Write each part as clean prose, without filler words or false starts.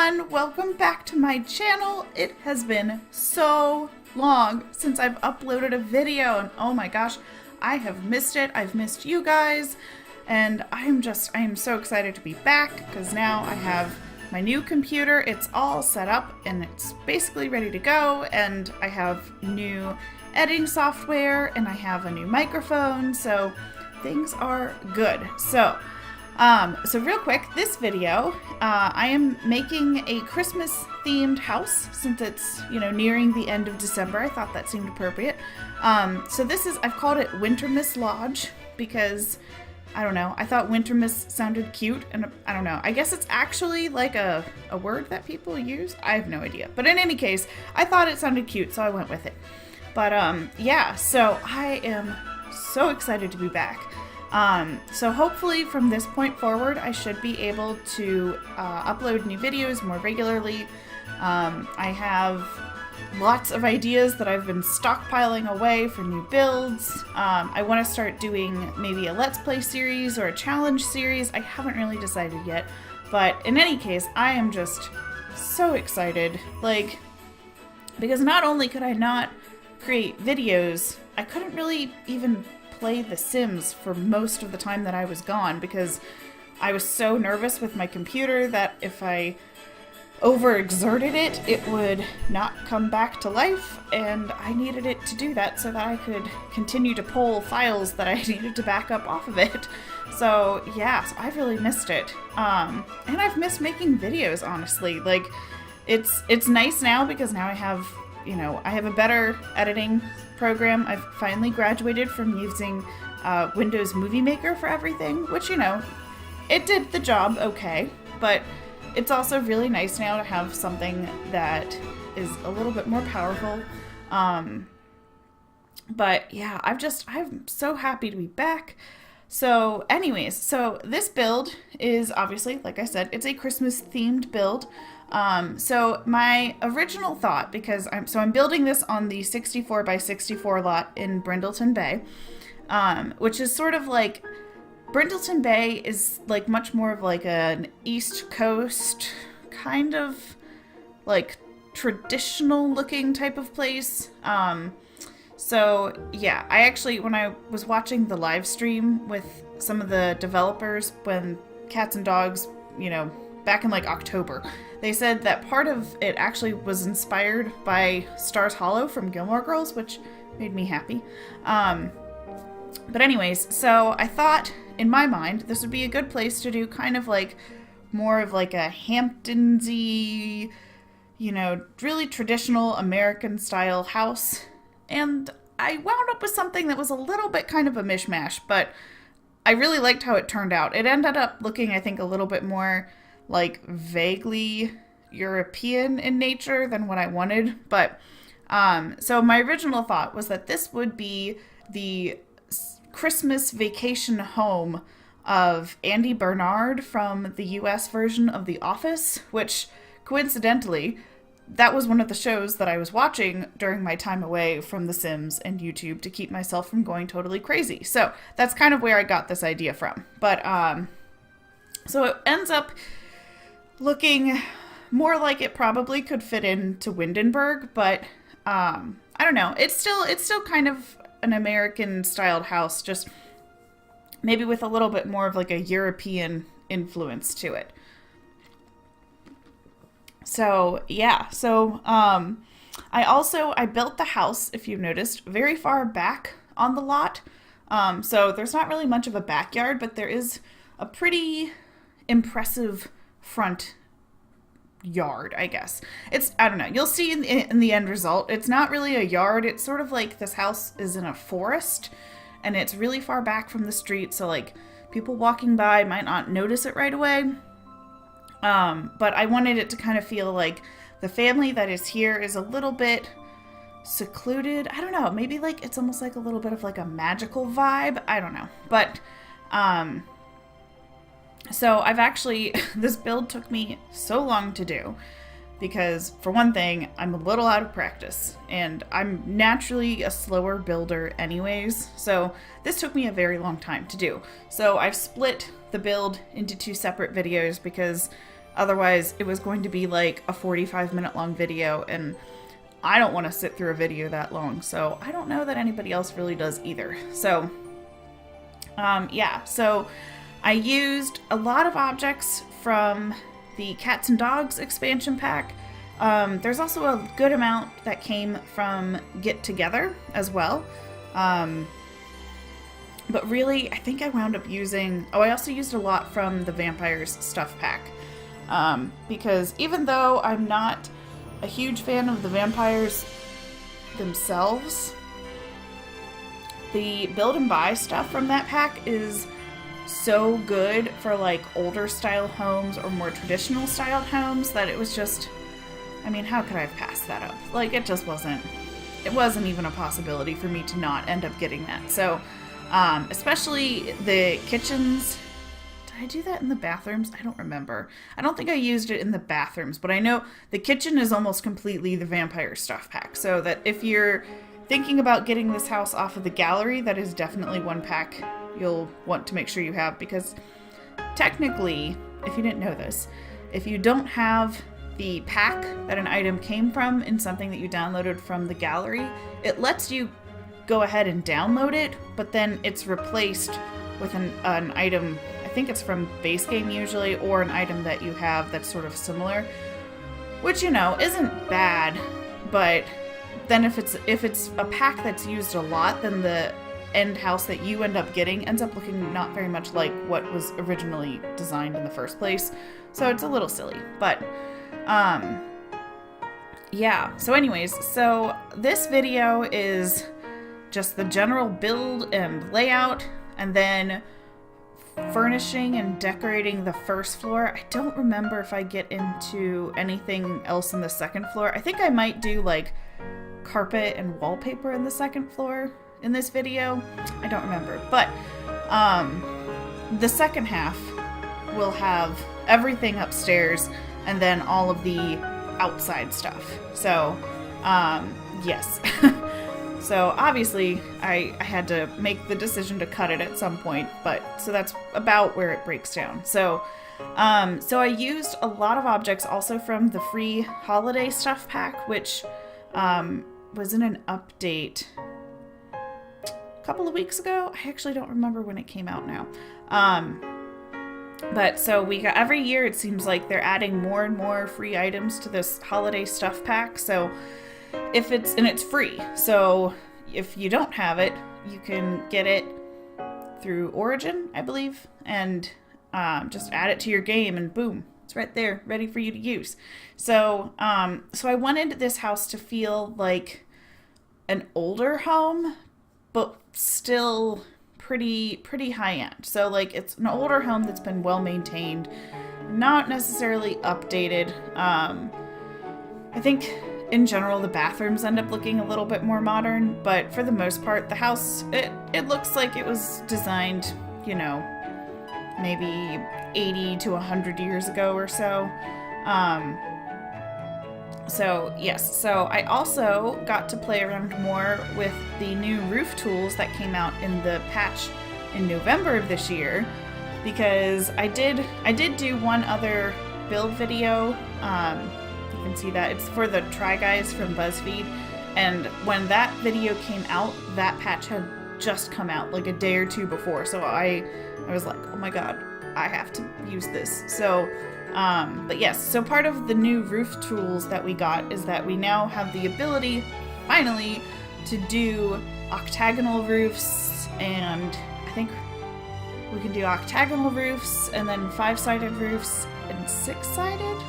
everyone, welcome back to my channel. It has been so long since I've uploaded a video and oh my gosh, I have missed it. I've missed you guys and I am so excited to be back because now I have my new computer. It's all set up and it's basically ready to go, and I have new editing software and I have a new microphone, so things are good. So real quick, this video, I am making a Christmas themed house since it's, nearing the end of December. I thought that seemed appropriate. So this is, I've called it Wintermas Lodge because, I don't know, I thought Wintermas sounded cute, and I don't know, I guess it's actually like a word that people use. I have no idea. But in any case, I thought it sounded cute, so I went with it. But yeah, so I am so excited to be back. So hopefully from this point forward, I should be able to upload new videos more regularly. I have lots of ideas that I've been stockpiling away for new builds. I want to start doing maybe a Let's Play series or a challenge series. I haven't really decided yet, but in any case, I am just so excited. Because not only could I not create videos, I couldn't really even play The Sims for most of the time that I was gone because I was so nervous with my computer that if I overexerted it, it would not come back to life, and I needed it to do that so that I could continue to pull files that I needed to back up off of it. So yeah, so I've really missed it. And I've missed making videos, honestly. It's nice now because now I have, I have a better editing program. I've finally graduated from using Windows Movie Maker for everything, which, it did the job okay, but it's also really nice now to have something that is a little bit more powerful. But yeah, I'm so happy to be back. So anyways, so this build is obviously, like I said, it's a Christmas themed build. So my original thought, because I'm building this on the 64 by 64 lot in Brindleton Bay, which is sort of like, Brindleton Bay is like much more of like an East Coast kind of like traditional looking type of place. So yeah, I actually, when I was watching the live stream with some of the developers when Cats and Dogs, back in like October, they said that part of it actually was inspired by Stars Hollow from Gilmore Girls, which made me happy. But anyways, so I thought in my mind this would be a good place to do kind of like more of like a Hamptonsy, really traditional American style house. And I wound up with something that was a little bit kind of a mishmash, but I really liked how it turned out. It ended up looking, I think, a little bit more like vaguely European in nature than what I wanted. But so my original thought was that this would be the Christmas vacation home of Andy Bernard from the US version of The Office, which coincidentally, that was one of the shows that I was watching during my time away from The Sims and YouTube to keep myself from going totally crazy. So that's kind of where I got this idea from. But so it ends up looking more like it probably could fit into Windenburg, but I don't know. It's still kind of an American styled house, just maybe with a little bit more of like a European influence to it. So yeah, so I built the house, if you've noticed, very far back on the lot. So there's not really much of a backyard, but there is a pretty impressive front yard, I guess. I don't know, you'll see in the end result, it's not really a yard. It's sort of like this house is in a forest and it's really far back from the street, so like people walking by might not notice it right away. But I wanted it to kind of feel like the family that is here is a little bit secluded. I don't know, maybe like it's almost like a little bit of like a magical vibe. I don't know. But so I've actually, this build took me so long to do because, for one thing, I'm a little out of practice and I'm naturally a slower builder anyways, so this took me a very long time to do. So I've split the build into two separate videos because Otherwise, it was going to be like a 45-minute long video, and I don't want to sit through a video that long, so I don't know that anybody else really does either. So, yeah, so I used a lot of objects from the Cats and Dogs expansion pack. There's also a good amount that came from Get Together as well. But really, I think I wound up using... Oh, I also used a lot from the Vampires stuff pack. Because even though I'm not a huge fan of the vampires themselves, the build and buy stuff from that pack is so good for like older style homes or more traditional styled homes that it was just... I mean, how could I have passed that up? Like, it just wasn't... It wasn't even a possibility for me to not end up getting that. So... especially the kitchens. Did I do that in the bathrooms? I don't remember. I don't think I used it in the bathrooms, but I know the kitchen is almost completely the vampire stuff pack. So that if you're thinking about getting this house off of the gallery, that is definitely one pack you'll want to make sure you have, because technically, if you didn't know this, if you don't have the pack that an item came from in something that you downloaded from the gallery, it lets you go ahead and download it, but then it's replaced with an item, I think it's from base game usually, or an item that you have that's sort of similar, which, you know, isn't bad, but then if it's a pack that's used a lot, then the end house that you end up getting ends up looking not very much like what was originally designed in the first place, so it's a little silly. But yeah, so anyways, so this video is just the general build and layout, and then furnishing and decorating the first floor. I don't remember if I get into anything else in the second floor. I think I might do like carpet and wallpaper in the second floor in this video. I don't remember. But the second half will have everything upstairs and then all of the outside stuff. So, yes. So obviously I had to make the decision to cut it at some point, but so that's about where it breaks down. So I used a lot of objects also from the free holiday stuff pack, which was in an update a couple of weeks ago. I actually don't remember when it came out now. But so we got, every year it seems like they're adding more and more free items to this holiday stuff pack. So it's free, so if you don't have it, you can get it through Origin, I believe, and just add it to your game, and boom, it's right there, ready for you to use. So I wanted this house to feel like an older home, but still pretty high end. So like it's an older home that's been well maintained, not necessarily updated. I think in general, the bathrooms end up looking a little bit more modern, but for the most part, the house, it looks like it was designed, you know, maybe 80 to 100 years ago or so. So, yes. So I also got to play around more with the new roof tools that came out in the patch in November of this year, because I did do one other build video. You can see that it's for the Try Guys from BuzzFeed, and when that video came out, that patch had just come out like a day or two before, so I was like, oh my god, I have to use this. So but yes, so part of the new roof tools that we got is that we now have the ability finally to do octagonal roofs, and I think we can do octagonal roofs and then 5-sided roofs and 6-sided.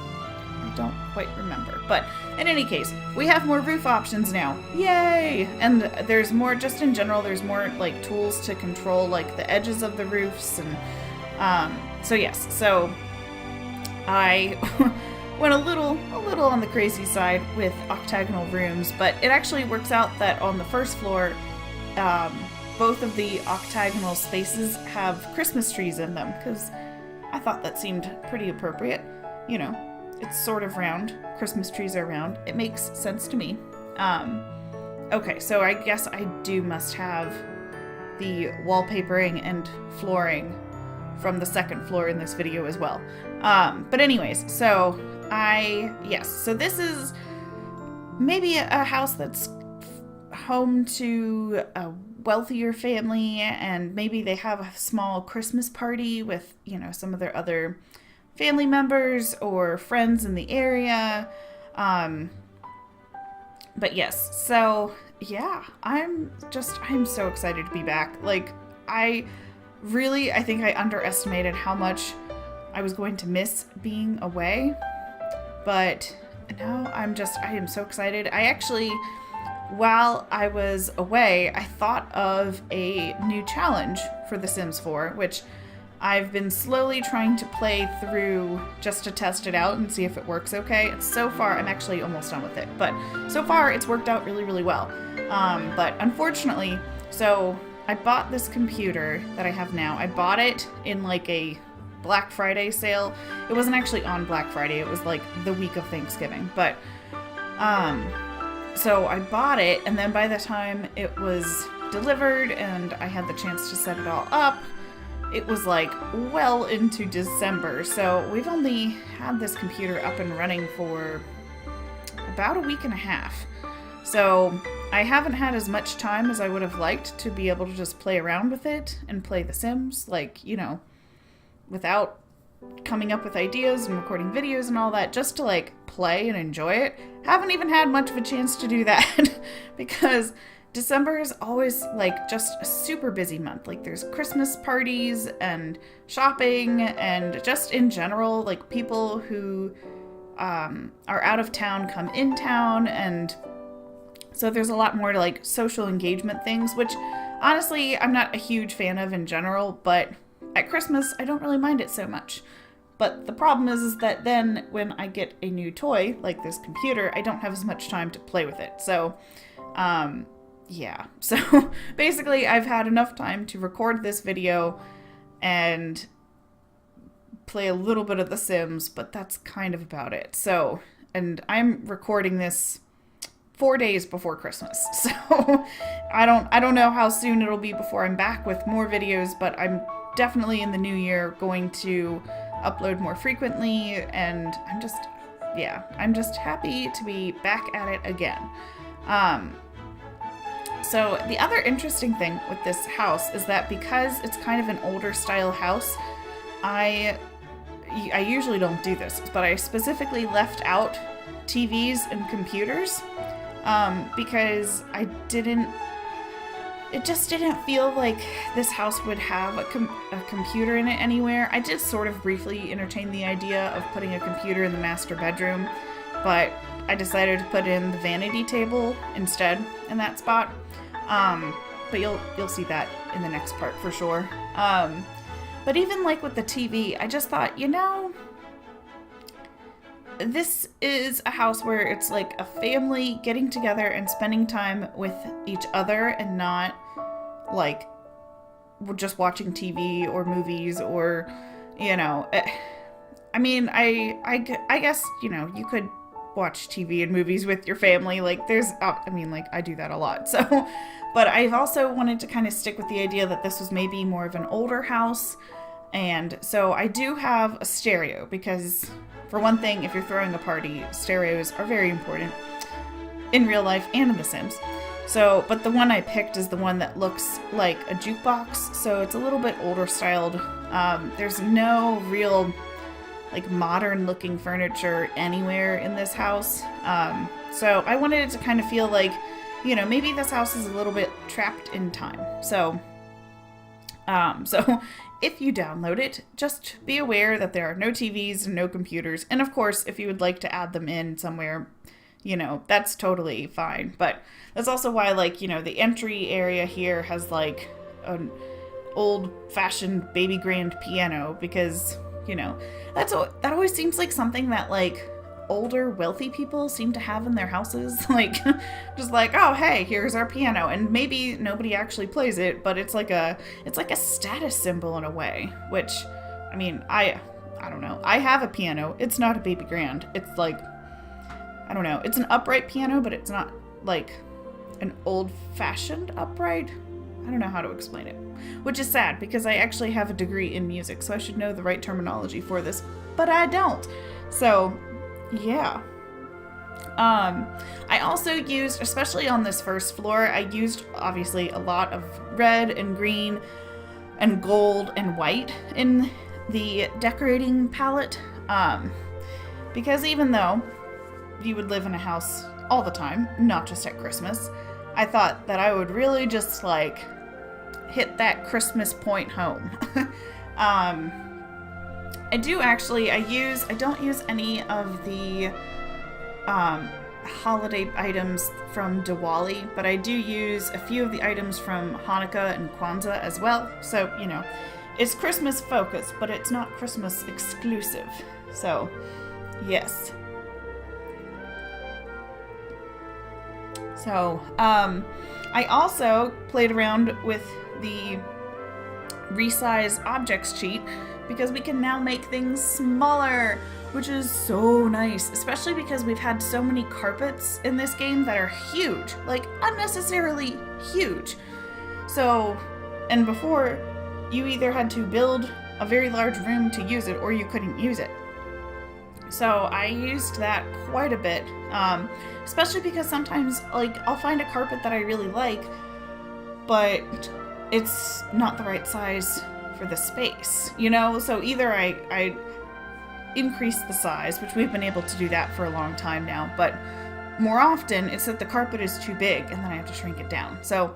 I don't quite remember, but in any case, we have more roof options now. Yay! And there's more, just in general, there's more like tools to control like the edges of the roofs, and so yes, so I went a little on the crazy side with octagonal rooms, but it actually works out that on the first floor, both of the octagonal spaces have Christmas trees in them, because I thought that seemed pretty appropriate, you know. It's sort of round. Christmas trees are round. It makes sense to me. Okay, so I guess I must have the wallpapering and flooring from the second floor in this video as well. But anyways, so so this is maybe a house that's home to a wealthier family, and maybe they have a small Christmas party with, you know, some of their other family members or friends in the area. But yes, so yeah, I'm so excited to be back. Like, I think I underestimated how much I was going to miss being away, but now I am so excited. I actually, while I was away, I thought of a new challenge for The Sims 4, which I've been slowly trying to play through just to test it out and see if it works okay. So far, I'm actually almost done with it, but so far it's worked out really, really well. But unfortunately, so I bought this computer that I have now. I bought it in like a Black Friday sale. It wasn't actually on Black Friday. It was like the week of Thanksgiving. But, so I bought it, and then by the time it was delivered and I had the chance to set it all up, it was like well into December. So we've only had this computer up and running for about a week and a half. So I haven't had as much time as I would have liked to be able to just play around with it and play The Sims, like, you know, without coming up with ideas and recording videos and all that, just to like play and enjoy it. Haven't even had much of a chance to do that because December is always like just a super busy month. Like, there's Christmas parties and shopping and just in general, like, people who are out of town come in town, and so there's a lot more to like social engagement things, which honestly I'm not a huge fan of in general, but at Christmas I don't really mind it so much. But the problem is that then when I get a new toy like this computer, I don't have as much time to play with it. So yeah, so basically I've had enough time to record this video and play a little bit of The Sims, but that's kind of about it. So, and I'm recording this 4 days before Christmas, so I don't know how soon it'll be before I'm back with more videos, but I'm definitely in the new year going to upload more frequently, and I'm just happy to be back at it again. So the other interesting thing with this house is that because it's kind of an older style house, I usually don't do this, but I specifically left out TVs and computers because it just didn't feel like this house would have a computer in it anywhere. I did sort of briefly entertain the idea of putting a computer in the master bedroom, but I decided to put in the vanity table instead in that spot. But you'll see that in the next part for sure. But even like with the TV, I just thought, you know, this is a house where it's like a family getting together and spending time with each other, and not like we're just watching TV or movies or, you know, I mean, I guess, you know, you could watch TV and movies with your family. Like, there's, I mean, like, I do that a lot. So, but I've also wanted to kind of stick with the idea that this was maybe more of an older house. And so I do have a stereo because, for one thing, if you're throwing a party, stereos are very important in real life and in The Sims. So, but the one I picked is the one that looks like a jukebox, so it's a little bit older styled. There's no real like modern looking furniture anywhere in this house. So I wanted it to kind of feel like, you know, maybe this house is a little bit trapped in time. So if you download it, just be aware that there are no TVs and no computers. And of course, if you would like to add them in somewhere, you know, that's totally fine. But that's also why, like, you know, the entry area here has like an old-fashioned baby grand piano, because, you know, that always seems like something that like older wealthy people seem to have in their houses. Like, just like, oh hey, here's our piano, and maybe nobody actually plays it, but it's like a status symbol in a way. Which, I mean, I don't know. I have a piano. It's not a baby grand. It's like, I don't know. It's an upright piano, but it's not like an old-fashioned upright. I don't know how to explain it, which is sad because I actually have a degree in music, so I should know the right terminology for this, but I don't. So, yeah. I also used, especially on this first floor, I used obviously a lot of red and green and gold and white in the decorating palette, because even though you would live in a house all the time, not just at Christmas, I thought that I would really just like hit that Christmas point home. I don't use any of the holiday items from Diwali, but I do use a few of the items from Hanukkah and Kwanzaa as well. So, you know, it's Christmas focused, but it's not Christmas exclusive. So, yes. So, I also played around with the resize objects cheat because we can now make things smaller, which is so nice, especially because we've had so many carpets in this game that are huge, like unnecessarily huge. So, and before, you either had to build a very large room to use it or you couldn't use it. So I used that quite a bit, especially because sometimes, like, I'll find a carpet that I really like, but it's not the right size for the space, you know? So either I increase the size, which we've been able to do that for a long time now, but more often it's that the carpet is too big and then I have to shrink it down. So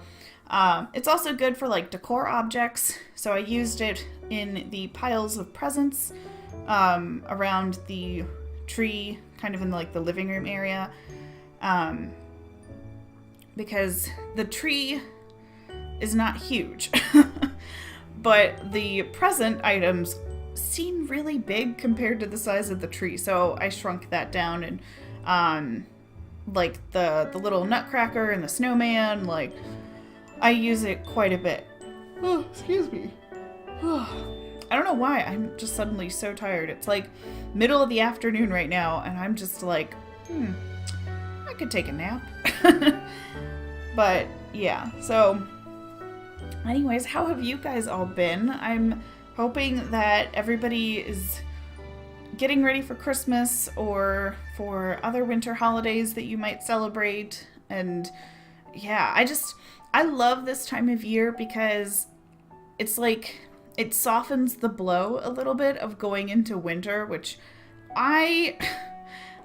it's also good for like decor objects. So I used it in the piles of presents around the tree, kind of in like the living room area, because the tree is not huge, but the present items seem really big compared to the size of the tree. So I shrunk that down, and like the little nutcracker and the snowman, like I use it quite a bit. Oh, excuse me. I don't know why, I'm just suddenly so tired. It's like middle of the afternoon right now, and I'm just like, I could take a nap. But yeah, so anyways, how have you guys all been? I'm hoping that everybody is getting ready for Christmas or for other winter holidays that you might celebrate. And yeah, I love this time of year because it's like, it softens the blow a little bit of going into winter, which I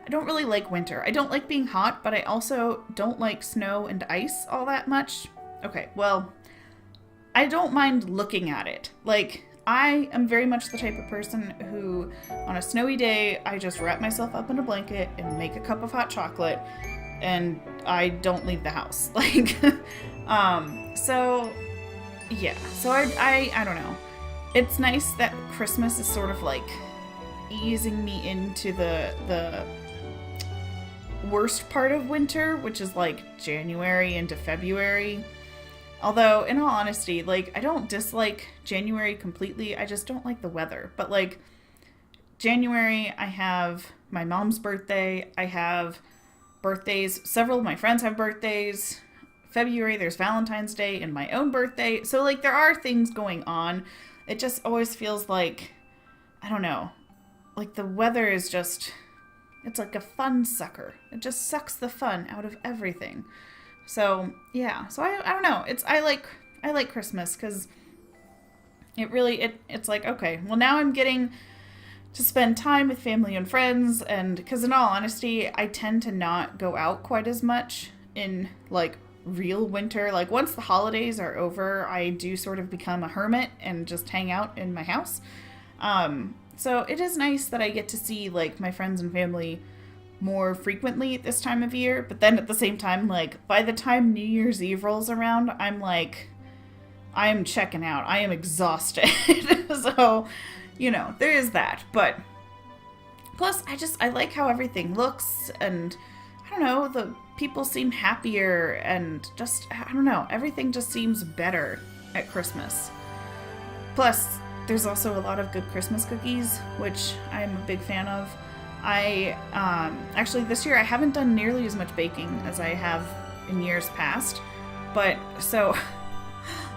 don't really like winter. I don't like being hot, but I also don't like snow and ice all that much. Okay, well, I don't mind looking at it. Like, I am very much the type of person who, on a snowy day, I just wrap myself up in a blanket and make a cup of hot chocolate, and I don't leave the house. Like, so, yeah. So I don't know. It's nice that Christmas is sort of like easing me into the worst part of winter, which is like January into February. Although, in all honesty, like, I don't dislike January completely, I just don't like the weather. But, like, January, I have my mom's birthday, I have birthdays, several of my friends have birthdays. February, there's Valentine's Day and my own birthday. So, like, there are things going on. It just always feels like, I don't know, like the weather is just, it's like a fun sucker. It just sucks the fun out of everything. So, yeah. So, I don't know. I like Christmas because it's like, okay, well, now I'm getting to spend time with family and friends, and because in all honesty, I tend to not go out quite as much in, like, real winter. Like, once the holidays are over, I do sort of become a hermit and just hang out in my house. So it is nice that I get to see, like, my friends and family more frequently at this time of year, but then at the same time, like, by the time New Year's Eve rolls around, I'm like, I am checking out. I am exhausted. So, you know, there is that. But plus, I like how everything looks, and I don't know, the people seem happier, and just, I don't know, everything just seems better at Christmas. Plus, there's also a lot of good Christmas cookies, which I'm a big fan of. Actually this year I haven't done nearly as much baking as I have in years past, but so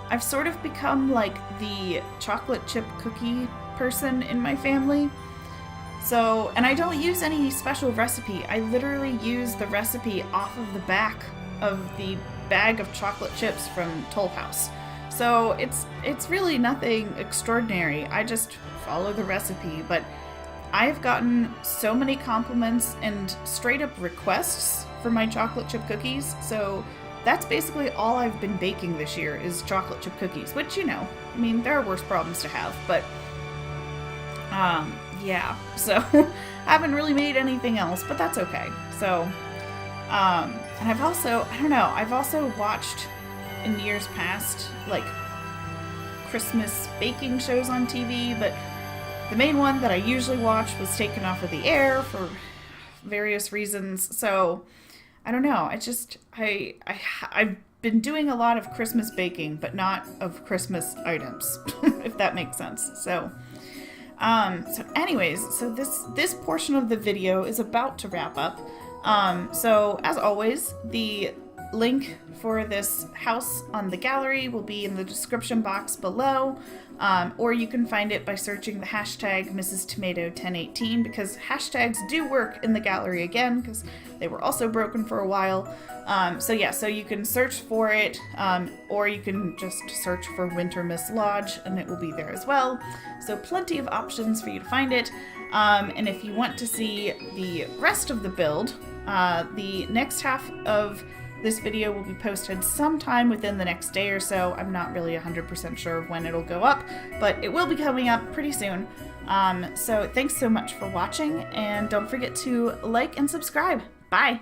I've sort of become like the chocolate chip cookie person in my family. So, and I don't use any special recipe. I literally use the recipe off of the back of the bag of chocolate chips from Toll House. So it's really nothing extraordinary. I just follow the recipe, but I've gotten so many compliments and straight up requests for my chocolate chip cookies. So that's basically all I've been baking this year is chocolate chip cookies, which, you know, I mean, there are worse problems to have, but yeah, so I haven't really made anything else, but that's okay. So, and I've also, I don't know, I've also watched in years past, like, Christmas baking shows on TV, but the main one that I usually watch was taken off of the air for various reasons, so I don't know, I've been doing a lot of Christmas baking, but not of Christmas items, if that makes sense, so anyways, so this portion of the video is about to wrap up. So as always, the link for this house on the gallery will be in the description box below, or you can find it by searching the hashtag Mrs. Tomato 1018, because hashtags do work in the gallery again, because they were also broken for a while. So yeah, so you can search for it, or you can just search for Wintermas Lodge and it will be there as well. So plenty of options for you to find it. And if you want to see the rest of the build, the next half of this video will be posted sometime within the next day or so. I'm not really 100% sure of when it'll go up, but it will be coming up pretty soon. So thanks so much for watching, and don't forget to like and subscribe. Bye!